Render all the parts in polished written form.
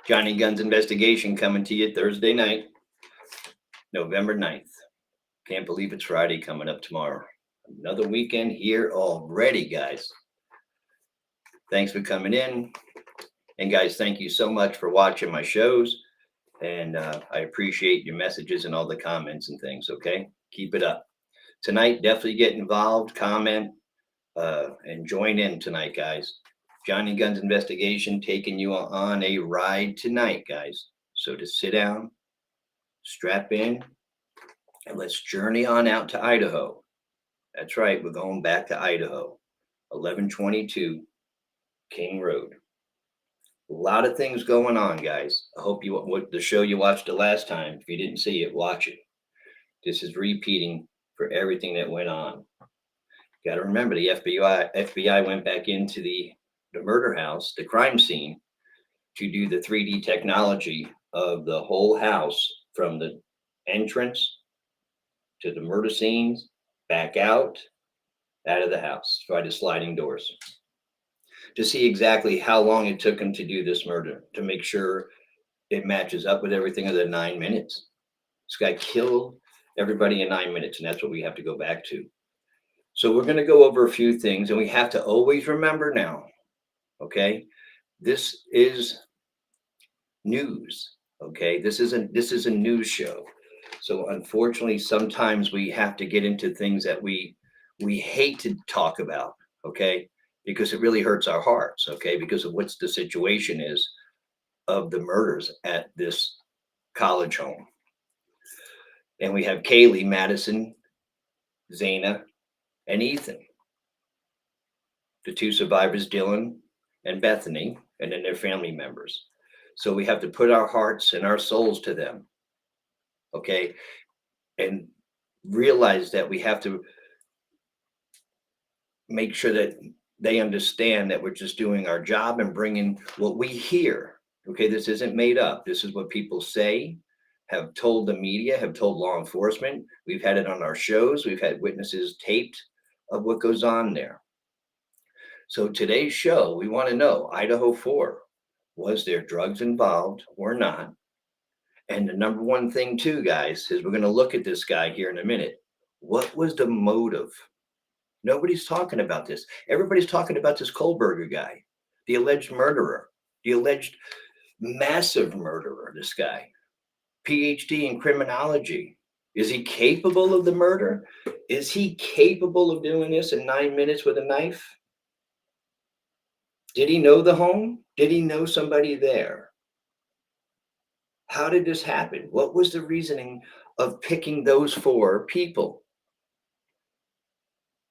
Johnny Guns Investigation coming to you Thursday night, November 9th. Can't believe it's Friday coming up tomorrow. Another weekend here already, guys. Thanks for coming in. And guys, thank you so much for watching my shows. And I appreciate your messages and all the comments and things, okay? Keep it up. Tonight, definitely get involved, comment, and join in tonight, guys. Johnny Guns Investigation taking you on a ride tonight, guys. So to sit down, strap in, and let's journey on out to Idaho. That's right, we're going back to Idaho, 1122 King Road. A lot of things going on, guys. I hope you what the show you watched the last time. If you didn't see it, watch it. This is repeating for everything that went on. Got to remember, the FBI went back into the murder house, the crime scene, to do the 3D technology of the whole house from the entrance to the murder scenes, back out of the house by the sliding doors, to see exactly how long it took him to do this murder, to make sure it matches up with everything of the 9 minutes. This guy killed everybody in 9 minutes, and that's what we have to go back to. So we're going to go over a few things, and we have to always remember now, okay? This is news, okay? This is a news show. So unfortunately, sometimes we have to get into things that we hate to talk about, okay? Because it really hurts our hearts, okay? Because of what's the situation is of the murders at this college home. And we have Kaylee, Madison, Zana, and Ethan, the two survivors, Dylan and Bethany, and then their family members. So we have to put our hearts and our souls to them, okay? And realize that we have to make sure that they understand that we're just doing our job and bringing what we hear, okay? This isn't made up. This is what people say, have told the media, have told law enforcement. We've had it on our shows. We've had witnesses taped of what goes on there. So today's show, we want to know, Idaho 4, was there drugs involved or not? And the number one thing too, guys, is we're going to look at this guy here in a minute. What was the motive? Nobody's talking about this. Everybody's talking about this Kohlberger guy, the alleged murderer, the alleged massive murderer, this guy. PhD in criminology. Is he capable of the murder? Is he capable of doing this in 9 minutes with a knife? Did he know the home? Did he know somebody there? How did this happen? What was the reasoning of picking those 4 people?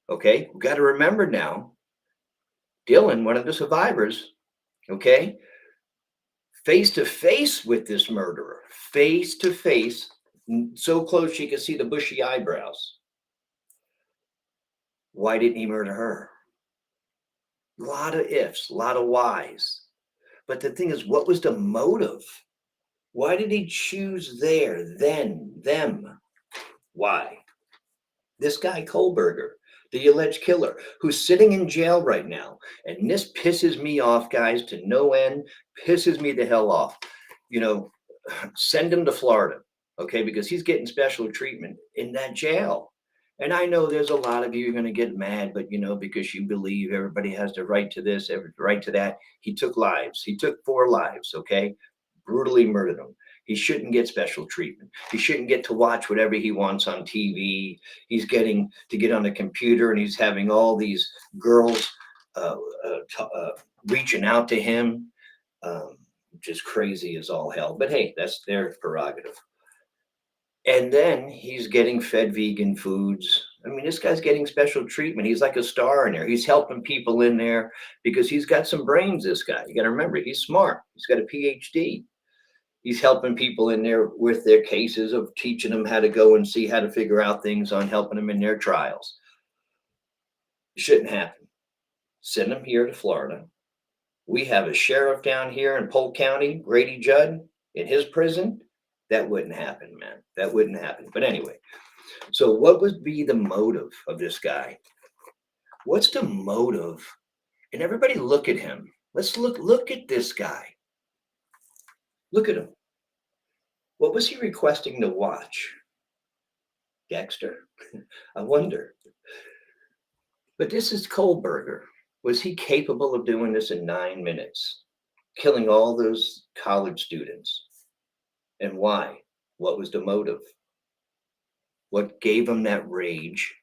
Okay, we got to remember now, Dylan, one of the survivors, okay, face to face with this murderer, face to face, so close she could see the bushy eyebrows. Why didn't he murder her? A lot of ifs, a lot of whys. But the thing is, what was the motive? Why did he choose there, then, them? Why? This guy, Kohlberger, the alleged killer, who's sitting in jail right now. And this pisses me off, guys, to no end, pisses me the hell off. You know, send him to Florida, okay? Because he's getting special treatment in that jail. And I know there's a lot of you are going to get mad, but you know, because you believe everybody has the right to this, every right to that. He took lives. He took 4 lives, okay? Brutally murdered them. He shouldn't get special treatment. He shouldn't get to watch whatever he wants on TV. He's getting to get on the computer and he's having all these girls reaching out to him, just crazy as all hell. But hey, that's their prerogative. And then he's getting fed vegan foods. I mean, this guy's getting special treatment. He's like a star in there. He's helping people in there because he's got some brains, this guy. You got to remember, he's smart. He's got a PhD. He's helping people in there with their cases, of teaching them how to go and see how to figure out things, on helping them in their trials. It shouldn't happen. Send them here to Florida. We have a sheriff down here in Polk County, Grady Judd, in his prison. That wouldn't happen, man. That wouldn't happen. But anyway, so what would be the motive of this guy? What's the motive? And everybody look at him. Let's look at this guy. Look at him. What was he requesting to watch? Dexter? I wonder. But this is Kohlberger. Was he capable of doing this in 9 minutes? Killing all those college students? And why? What was the motive? What gave him that rage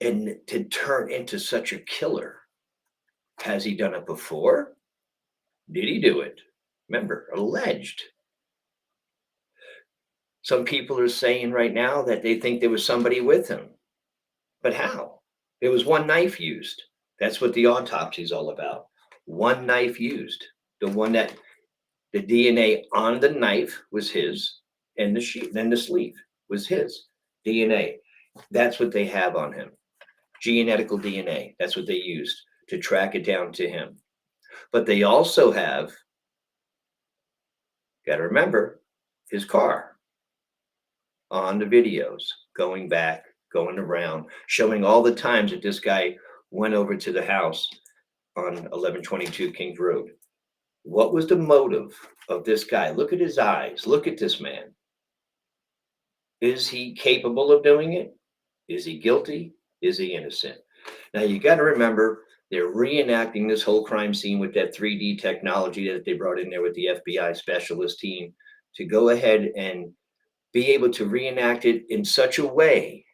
and to turn into such a killer? Has he done it before? Did he do it? Remember, alleged. Some people are saying right now that they think there was somebody with him. But how? There was one knife used. That's what the autopsy is all about. One knife used. The one that the DNA on the knife was his, and the sheet, then the sleeve was his DNA. That's what they have on him. Genetical DNA. That's what they used to track it down to him. But they also have, got to remember, his car on the videos, going back, going around, showing all the times that this guy went over to the house on 1122 Kings Road. What was the motive of this guy? Look at his eyes. Look at this man. Is he capable of doing it? Is he guilty? Is he innocent? Now you got to remember, they're reenacting this whole crime scene with that 3D technology that they brought in there with the FBI specialist team to go ahead and be able to reenact it in such a way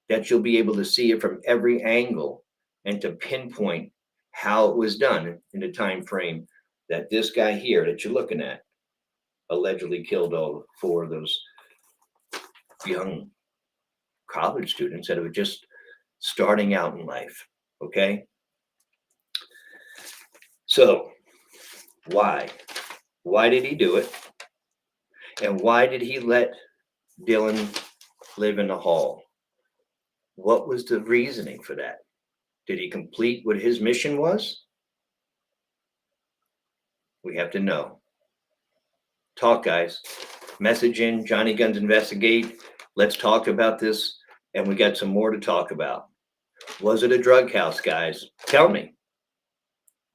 that you'll be able to see it from every angle and to pinpoint how it was done in the time frame that this guy here that you're looking at allegedly killed all four of those young college students that were just starting out in life. Okay. So why? Why did he do it? And why did he let Dylan live in the hall? What was the reasoning for that? Did he complete what his mission was? We have to know. Talk, guys. Message in, Johnny Guns Investigate. Let's talk about this. And we got some more to talk about. Was it a drug house, guys? Tell me.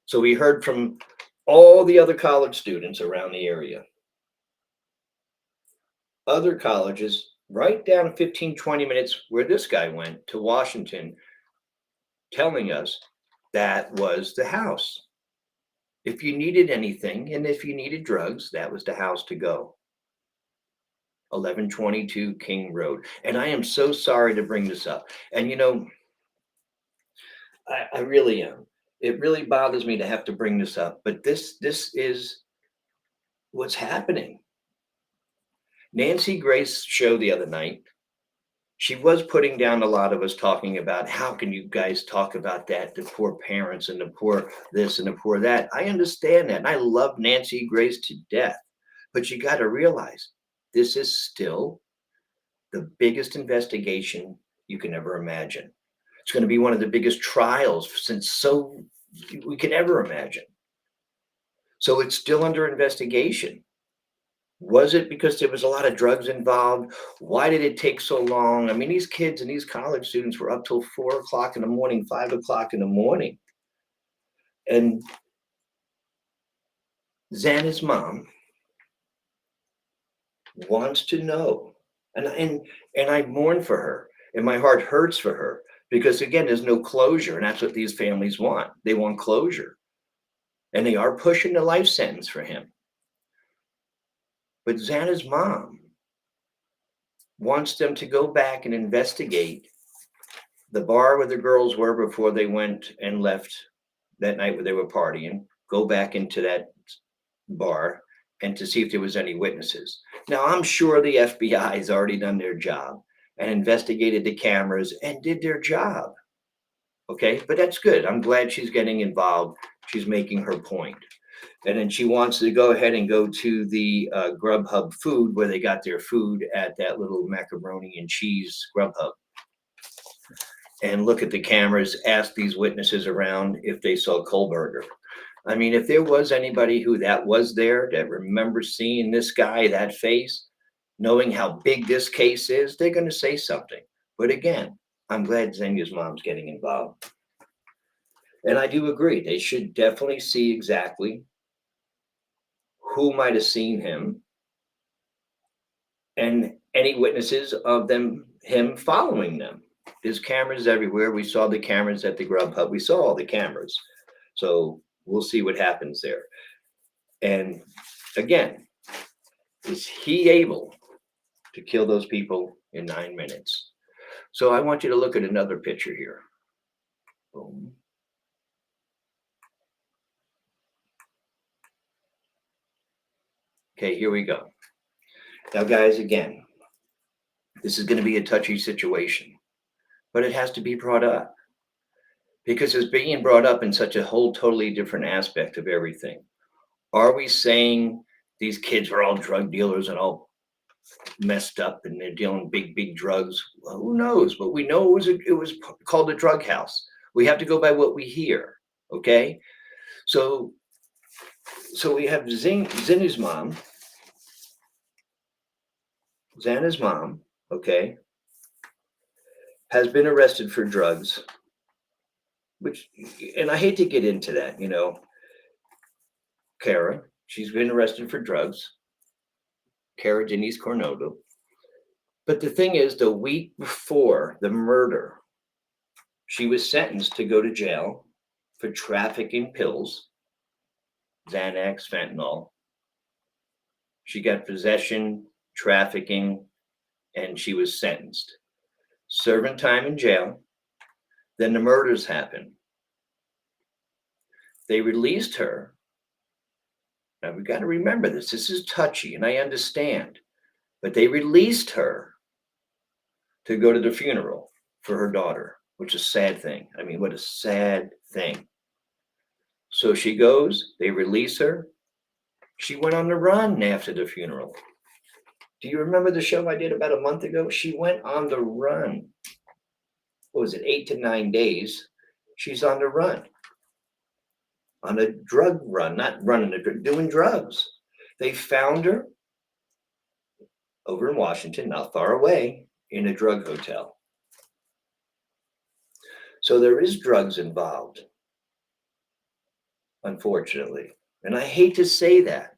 So we heard from all the other college students around the area. Other colleges, right down 15, 20 minutes where this guy went to Washington, telling us that was the house. If you needed anything and if you needed drugs, that was the house to go. 1122 King Road. And I am so sorry to bring this up. And you know, I really am. It really bothers me to have to bring this up, but this is what's happening. Nancy Grace's show the other night, she was putting down a lot of us talking about how can you guys talk about that, the poor parents and the poor this and the poor that. I understand that. And I love Nancy Grace to death. But you got to realize this is still the biggest investigation you can ever imagine. It's going to be one of the biggest trials since we can ever imagine. So it's still under investigation. Was it because there was a lot of drugs involved? Why did it take so long? I mean, these kids and these college students were up till 4 o'clock in the morning, 5 o'clock in the morning. And Xana's mom wants to know. And I mourn for her. And my heart hurts for her. Because again, there's no closure. And that's what these families want. They want closure. And they are pushing the life sentence for him. But Xana's mom wants them to go back and investigate the bar where the girls were before they went and left that night where they were partying, go back into that bar and to see if there was any witnesses. Now, I'm sure the FBI has already done their job and investigated the cameras and did their job. Okay, but that's good. I'm glad she's getting involved. She's making her point. And then she wants to go ahead and go to the Grubhub food where they got their food at that little macaroni and cheese Grubhub. And look at the cameras, ask these witnesses around if they saw Kohlberger. I mean, if there was anybody who that was there that remembers seeing this guy, that face, knowing how big this case is, they're going to say something. But again, I'm glad Xenia's mom's getting involved. And I do agree. They should definitely see exactly who might have seen him, and any witnesses of him following them. There's cameras everywhere. We saw the cameras at the Grub Hub. We saw all the cameras. So we'll see what happens there. And again, is he able to kill those people in 9 minutes? So I want you to look at another picture here. Boom. Okay, here we go. Now, guys, again, this is going to be a touchy situation, but it has to be brought up because it's being brought up in such a whole totally different aspect of everything. Are we saying these kids are all drug dealers and all messed up and they're dealing big drugs? Well, who knows? But we know it was called a drug house. We have to go by what we hear. Okay, so we have Xana's mom, okay, has been arrested for drugs, which, and I hate to get into that, Kara, she's been arrested for drugs, Kara Denise Coronado. But the thing is, the week before the murder, she was sentenced to go to jail for trafficking pills, Xanax, fentanyl. She got possession, trafficking, and she was sentenced. Serving time in jail. Then the murders happened. They released her. Now we got to remember this. This is touchy, and I understand. But they released her to go to the funeral for her daughter, which is a sad thing. I mean, what a sad thing. So she goes, they release her. She went on the run after the funeral. Do you remember the show I did about a month ago? She went on the run. What was it, 8 to 9 days? She's on the run. On a drug run, not running, doing drugs. They found her over in Washington, not far away, in a drug hotel. So there is drugs involved, unfortunately. And I hate to say that,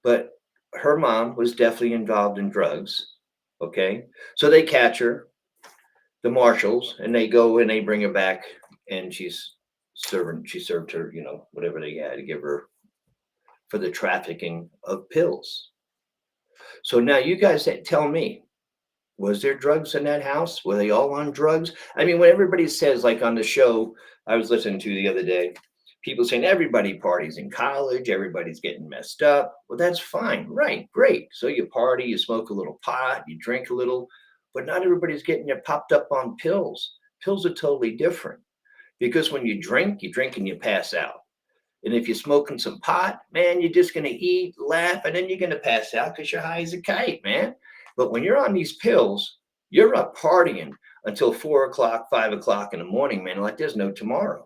but her mom was definitely involved in drugs. Okay. So they catch her, the marshals, and they go and they bring her back, and she served her, whatever they had to give her for the trafficking of pills. So now you guys tell me, was there drugs in that house? Were they all on drugs? I mean, when everybody says, like on the show I was listening to the other day, people saying everybody parties in college, everybody's getting messed up. Well, that's fine. Right. Great. So you party, you smoke a little pot, you drink a little, but not everybody's getting popped up on pills. Pills are totally different because when you drink and you pass out. And if you're smoking some pot, man, you're just going to eat, laugh, and then you're going to pass out because you're high as a kite, man. But when you're on these pills, you're up partying until 4 o'clock, 5 o'clock in the morning, man, like there's no tomorrow.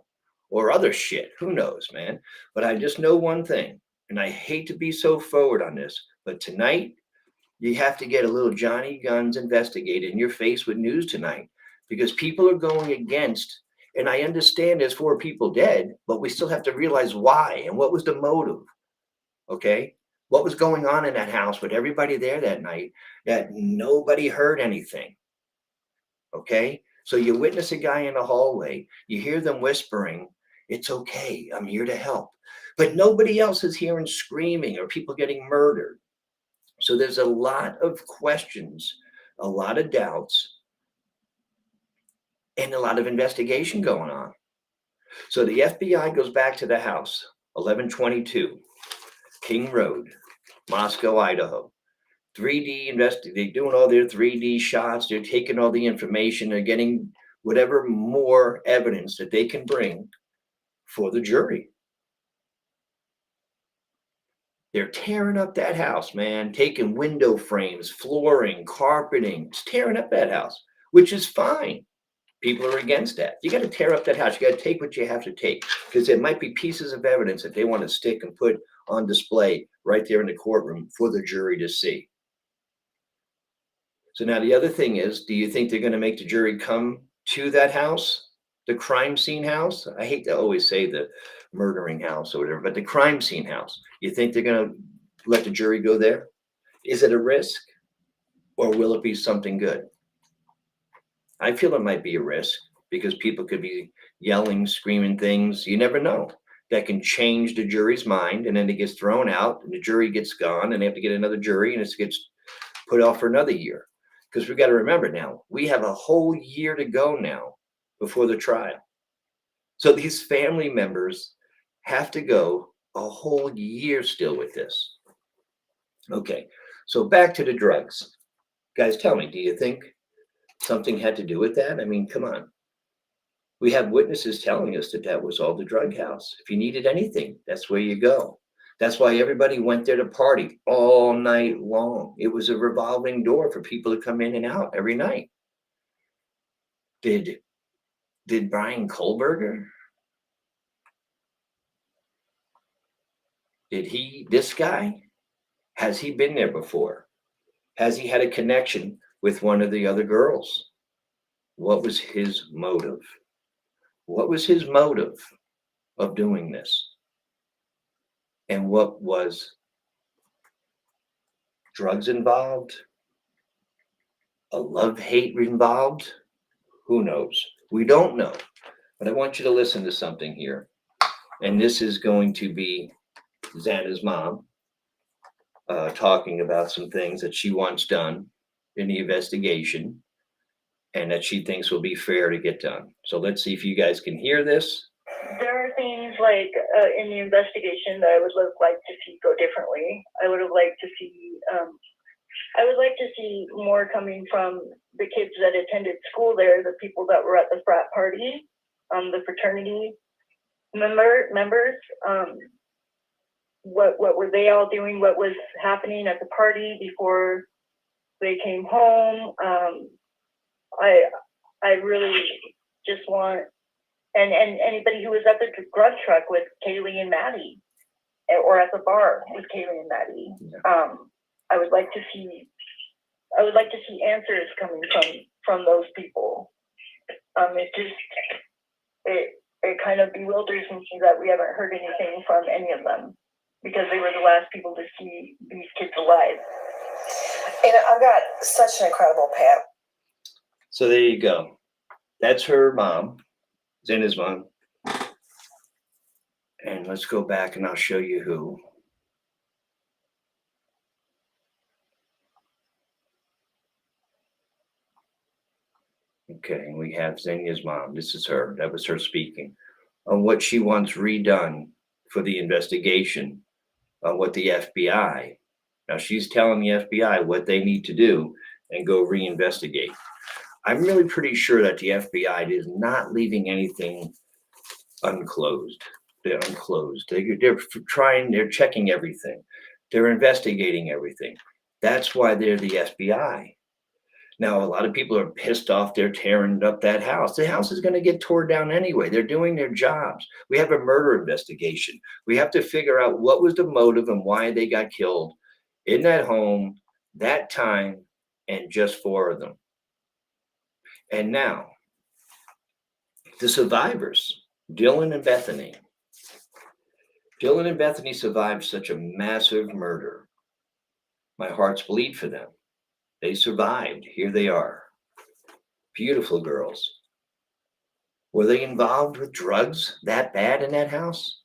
Or other shit. Who knows, man? But I just know one thing, and I hate to be so forward on this, but tonight you have to get a little Johnny Guns investigated, and you're faced with news tonight because people are going against. And I understand there's 4 people dead, but we still have to realize why and what was the motive. Okay, what was going on in that house with everybody there that night that nobody heard anything. Okay, so you witness a guy in the hallway, you hear them whispering. It's okay. I'm here to help. But nobody else is hearing screaming or people getting murdered. So there's a lot of questions, a lot of doubts, and a lot of investigation going on. So the FBI goes back to the house, 1122 King Road, Moscow, Idaho. 3D they're doing all their 3D shots. They're taking all the information. They're getting whatever more evidence that they can bring for the jury. They're tearing up that house, man, taking window frames, flooring, carpeting, just tearing up that house, which is fine. People are against that. You got to tear up that house. You got to take what you have to take because there might be pieces of evidence that they want to stick and put on display right there in the courtroom for the jury to see. So now the other thing is, do you think they're going to make the jury come to that house, the crime scene house? I hate to always say the murdering house or whatever, but the crime scene house. You think they're going to let the jury go there? Is it a risk or will it be something good? I feel it might be a risk because people could be yelling, screaming things. You never know. That can change the jury's mind, and then it gets thrown out, and the jury gets gone, and they have to get another jury, and it gets put off for another year. Because we've got to remember now, we have a whole year to go now before the trial. So these family members have to go a whole year still with this. Okay, so back to the drugs. Guys, tell me, do you think something had to do with that? I mean, come on. We have witnesses telling us that that was all the drug house. If you needed anything, that's where you go. That's why everybody went there to party all night long. It was a revolving door for people to come in and out every night. Did Brian Kohlberger? This guy? Has he been there before? Has he had a connection with one of the other girls? What was his motive? What was his motive of doing this? And what was drugs involved? A love-hate involved? Who knows? We don't know. But I want you to listen to something here. And this is going to be Xana's mom talking about some things that she wants done in the investigation and that she thinks will be fair to get done. So let's see if you guys can hear this. There are things like in the investigation that I would like to see go differently. I would have liked to see more coming from the kids that attended school there, the people that were at the frat party, the fraternity members. What were they all doing? What was happening at the party before they came home? I really just want, and anybody who was at the drug truck with Kaylee and Maddie, or at the bar with Kaylee and Maddie. I would like to see answers coming from those people. It kind of bewilders me that we haven't heard anything from any of them, because they were the last people to see these kids alive. And I've got such an incredible pal. So there you go. That's her mom, Xana's mom. And let's go back and I'll show you who. Okay, and we have Xenia's mom. This is her. That was her speaking on what she wants redone for the investigation on what the FBI. Now she's telling the FBI what they need to do and go reinvestigate. I'm really pretty sure that the FBI is not leaving anything unclosed. They're unclosed. They're checking everything. They're investigating everything. That's why they're the FBI. Now, a lot of people are pissed off. They're tearing up that house. The house is going to get torn down anyway. They're doing their jobs. We have a murder investigation. We have to figure out what was the motive and why they got killed in that home, that time, and just 4 of them. And now, the survivors, Dylan and Bethany. Dylan and Bethany survived such a massive murder. My hearts bleed for them. They survived. Here they are. Beautiful girls. Were they involved with drugs that bad in that house?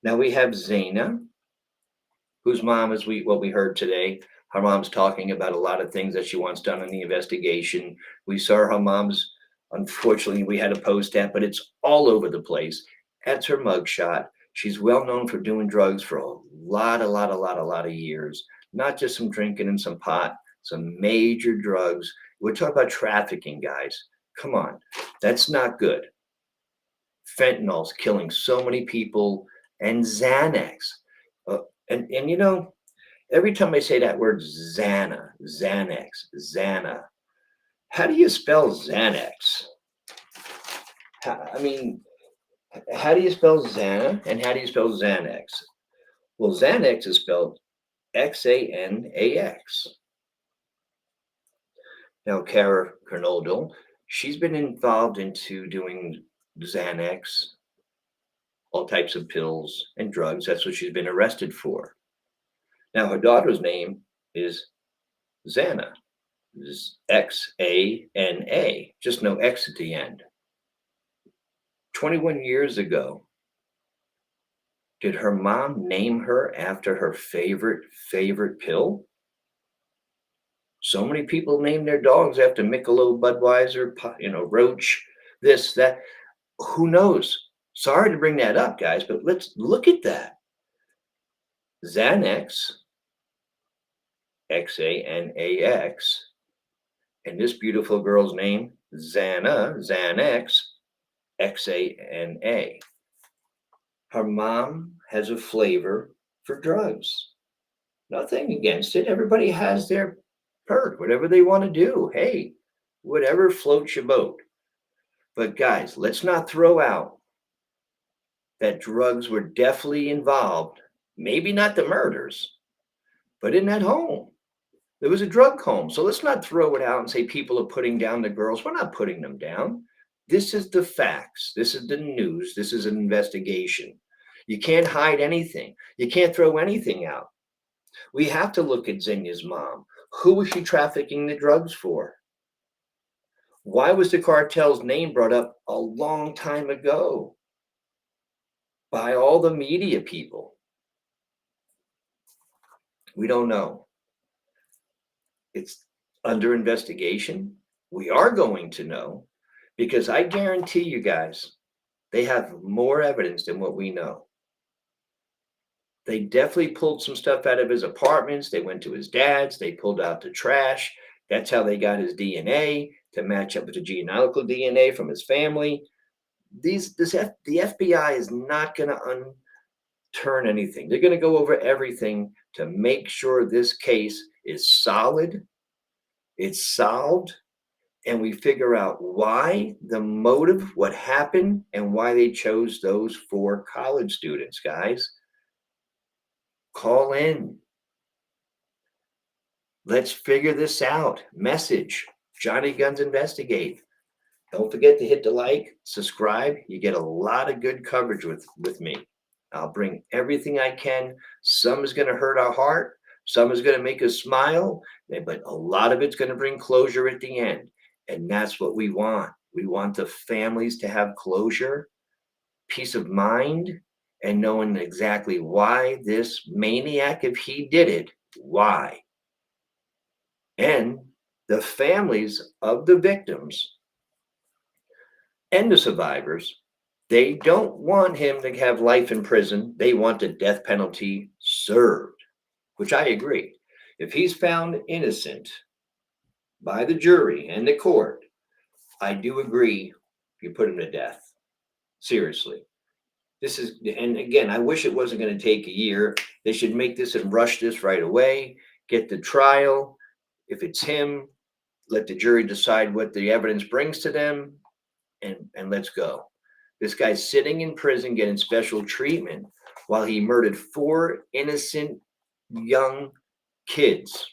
Now we have Xana, whose mom is what we heard today. Her mom's talking about a lot of things that she wants done in the investigation. We saw her mom's, unfortunately, we had to post that, but it's all over the place. That's her mugshot. She's well known for doing drugs for a lot of years. Not just some drinking and some pot, some major drugs. We're talking about trafficking, guys. Come on, that's not good. Fentanyl's killing so many people, and Xanax. And you know, every time I say that word Xanax, Xana, how do you spell Xanax? I mean, how do you spell Xana and how do you spell Xanax? Well, Xanax is spelled Xanax. Now, Kara Kernodle, she's been involved into doing Xanax, all types of pills and drugs. That's what she's been arrested for. Now, her daughter's name is Xana. Is Xana, just no X at the end. 21 years ago, did her mom name her after her favorite pill? So many people name their dogs after Michelob, Budweiser, Roach, this, that. Who knows? Sorry to bring that up, guys, but let's look at that. Xanax, Xanax, and this beautiful girl's name, Xanax, Xana. Her mom has a flavor for drugs. Nothing against it. Everybody has their perk, whatever they want to do. Hey, whatever floats your boat. But guys, let's not throw out that drugs were definitely involved. Maybe not the murders, but in that home. There was a drug home. So let's not throw it out and say people are putting down the girls. We're not putting them down. This is the facts. This is the news. This is an investigation. You can't hide anything. You can't throw anything out. We have to look at Xenia's mom. Who was she trafficking the drugs for? Why was the cartel's name brought up a long time ago by all the media people? We don't know. It's under investigation. We are going to know because I guarantee you guys, they have more evidence than what we know. They definitely pulled some stuff out of his apartments. They went to his dad's. They pulled out the trash. That's how they got his DNA to match up with the genealogical DNA from his family. The FBI is not going to turn anything. They're going to go over everything to make sure this case is solid, it's solved, and we figure out why, the motive, what happened, and why they chose those 4 college students, guys. Call in. Let's figure this out. Message Johnny Guns Investigate. Don't forget to hit the like, subscribe. You get a lot of good coverage with me. I'll bring everything I can. Some is going to hurt our heart. Some is going to make us smile. But a lot of it's going to bring closure at the end. And that's what we want. We want the families to have closure, peace of mind, and knowing exactly why this maniac, if he did it, why. And the families of the victims and the survivors, they don't want him to have life in prison. They want the death penalty served, which I agree. If he's found innocent by the jury and the court, I do agree you put him to death. Seriously. This is, and again, I wish it wasn't going to take a year. They should make this and rush this right away, get the trial. If it's him, let the jury decide what the evidence brings to them, and let's go. This guy's sitting in prison getting special treatment while he murdered 4 innocent young kids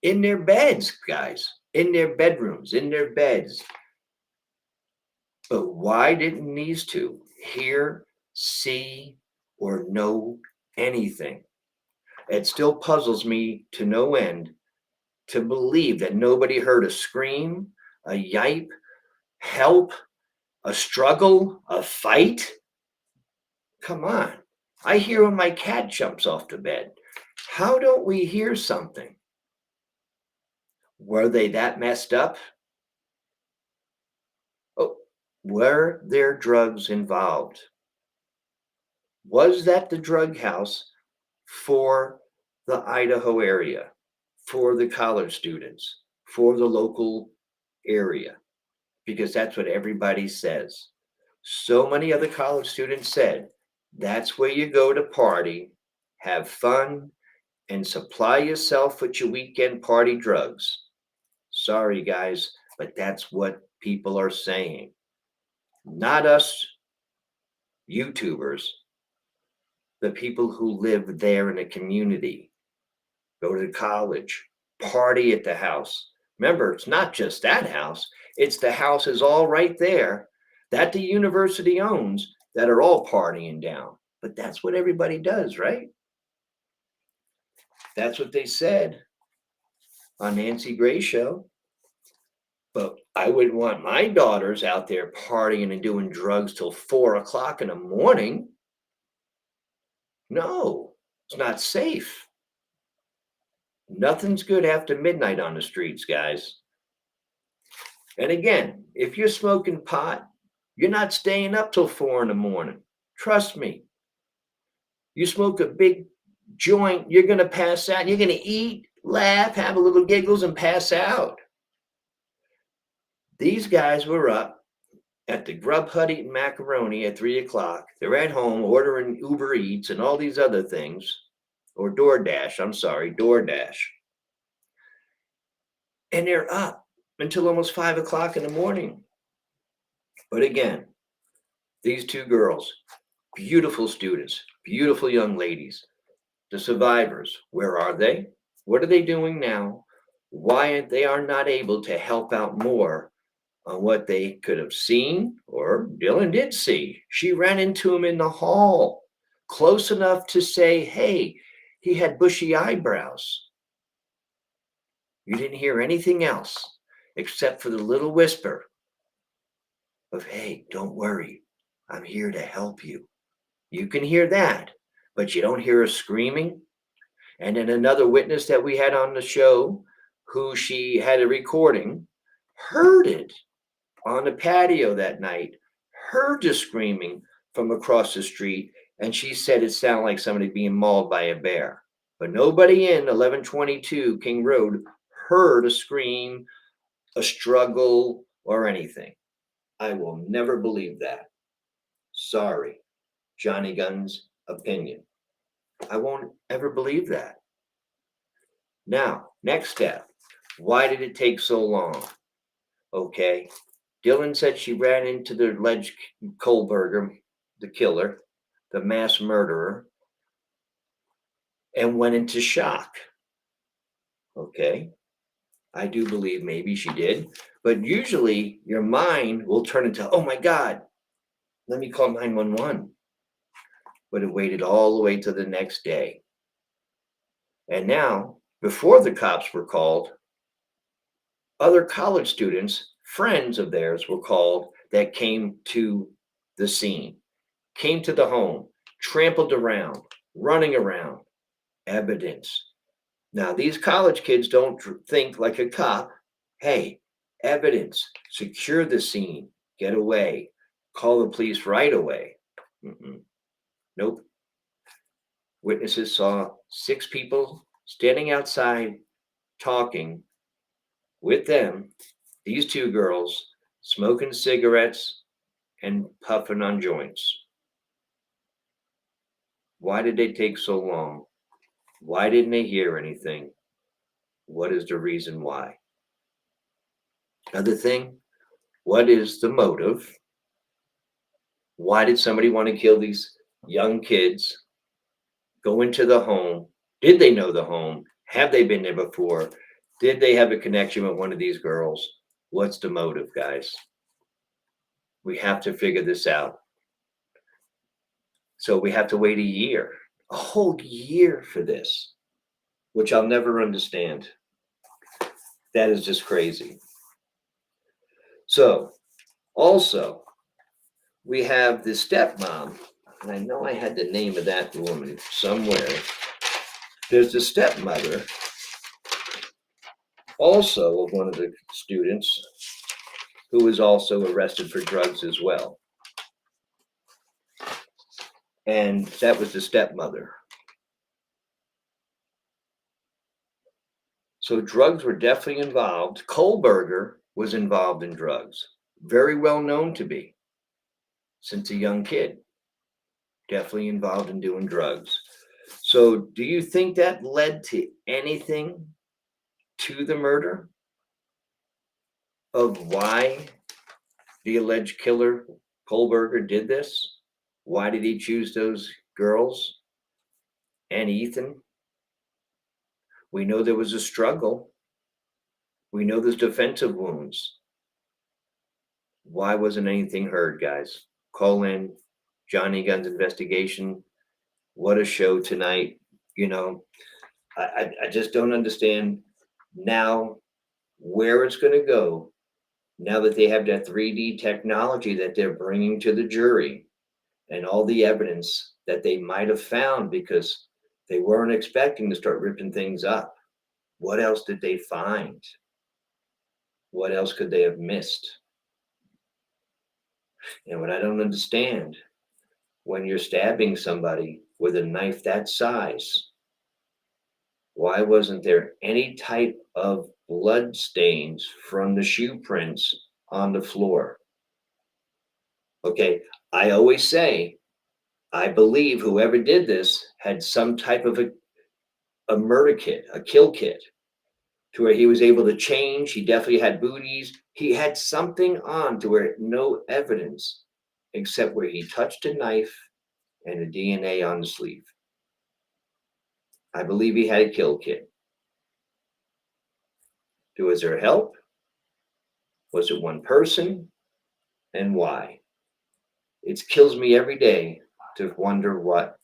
in their beds, guys, in their bedrooms, in their beds. But why didn't these 2 hear, see, or know anything? It still puzzles me to no end to believe that nobody heard a scream, a yipe, help, a struggle, a fight. Come on. I hear when my cat jumps off the bed. How don't we hear something? Were they that messed up? Oh, were there drugs involved? Was that the drug house for the Idaho area, for the college students, for the local area? Because that's what everybody says. So many other college students said, that's where you go to party, have fun, and supply yourself with your weekend party drugs. Sorry, guys, but that's what people are saying. Not us YouTubers, the people who live there in the community, go to college, party at the house. Remember, it's not just that house. It's the houses all right there that the university owns that are all partying down. But that's what everybody does, right? That's what they said on Nancy Gray's show. But I wouldn't want my daughters out there partying and doing drugs till 4 o'clock in the morning. No, it's not safe. Nothing's good after midnight on the streets, guys. And again, if you're smoking pot, you're not staying up till 4 in the morning. Trust me. You smoke a big joint, you're going to pass out. You're going to eat, laugh, have a little giggles, and pass out. These guys were up at the Grub Hut eating macaroni at 3 o'clock. They're at home ordering Uber Eats and all these other things, or DoorDash. I'm sorry, DoorDash. And they're up until almost 5 o'clock in the morning. But again, these two girls, beautiful students, beautiful young ladies, the survivors, where are they? What are they doing now? Why they are not able to help out more on what they could have seen, or Dylan did see. She ran into him in the hall, close enough to say, hey, he had bushy eyebrows. You didn't hear anything else except for the little whisper of, hey, don't worry, I'm here to help you. You can hear that, but you don't hear her screaming. And then another witness that we had on the show, who she had a recording, heard it on the patio that night, heard the screaming from across the street, and she said it sounded like somebody being mauled by a bear. But nobody in 1122 King Road heard a scream, a struggle, or anything. I will never believe that. Sorry, Johnny Gunn's opinion. I won't ever believe that. Now, next step. Why did it take so long? Okay. Dylan said she ran into the alleged Kohlberger, the killer, the mass murderer, and went into shock. Okay. I do believe maybe she did. But usually your mind will turn into, oh my God, let me call 911. But it waited all the way to the next day. And now, before the cops were called, other college students, friends of theirs, were called that came to the scene, came to the home, trampled around, running around, evidence. Now, these college kids don't think like a cop. Hey, evidence, secure the scene, get away, call the police right away. Nope. Witnesses saw 6 people standing outside talking with them, these 2 girls, smoking cigarettes and puffing on joints. Why did they take so long? Why didn't they hear anything? What is the reason why? Other thing, what is the motive? Why did somebody want to kill these young kids? Go into the home. Did they know the home? Have they been there before? Did they have a connection with one of these girls? What's the motive, guys? We have to figure this out. So we have to wait a whole year for this, which I'll never understand. That is just crazy. So also, we have the stepmom, and I know I had the name of that woman somewhere. There's the stepmother, also of one of the students, who was also arrested for drugs as well. And that was the stepmother. So drugs were definitely involved. Kohlberger was involved in drugs, very well known to be, since a young kid, definitely involved in doing drugs. So do you think that led to anything to the murder of why the alleged killer Kohlberger did this? Why did he choose those girls and Ethan? We know there was a struggle. We know there's defensive wounds. Why wasn't anything heard, guys? Call in Johnny Gunn's investigation. What a show tonight. You know, I just don't understand now where it's going to go now that they have that 3D technology that they're bringing to the jury and all the evidence that they might have found because they weren't expecting to start ripping things up. What else did they find? What else could they have missed? And what I don't understand, when you're stabbing somebody with a knife that size, why wasn't there any type of blood stains from the shoe prints on the floor? Okay, I always say, I believe whoever did this had some type of a murder kit, a kill kit, to where he was able to change. He definitely had booties. He had something on to where no evidence except where he touched a knife and the DNA on the sleeve. I believe he had a kill kit. Was there help? Was it one person? And why? It kills me every day to wonder what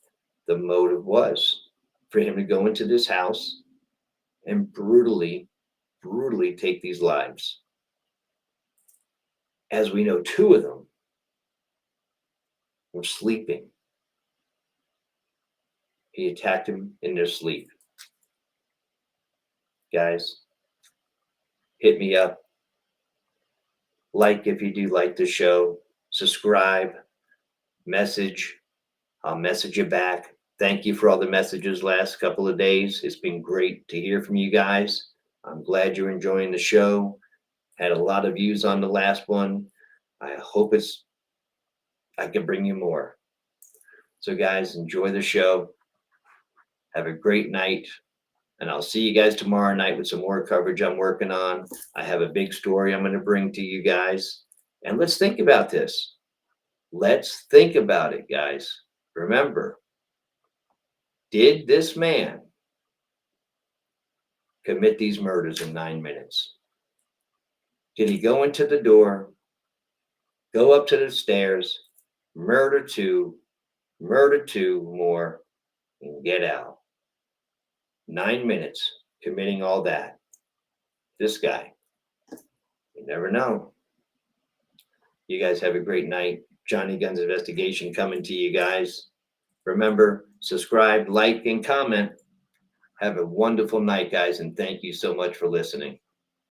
the motive was for him to go into this house and brutally take these lives. As we know, 2 of them were sleeping. He attacked them in their sleep. Guys, hit me up. Like if you do like the show. Subscribe. Message. I'll message you back. Thank you for all the messages last couple of days. It's been great to hear from you guys. I'm glad you're enjoying the show. Had a lot of views on the last one. I hope I can bring you more. So guys, enjoy the show. Have a great night. And I'll see you guys tomorrow night with some more coverage I'm working on. I have a big story I'm going to bring to you guys. And let's think about this. Let's think about it, guys. Remember, did this man commit these murders in 9 minutes? Did he go into the door, go up to the stairs, murder two more, and get out? 9 minutes committing all that. This guy, you never know. You guys have a great night. Johnny Guns Investigation coming to you guys. Remember, subscribe, like, and comment. Have a wonderful night, guys, and thank you so much for listening.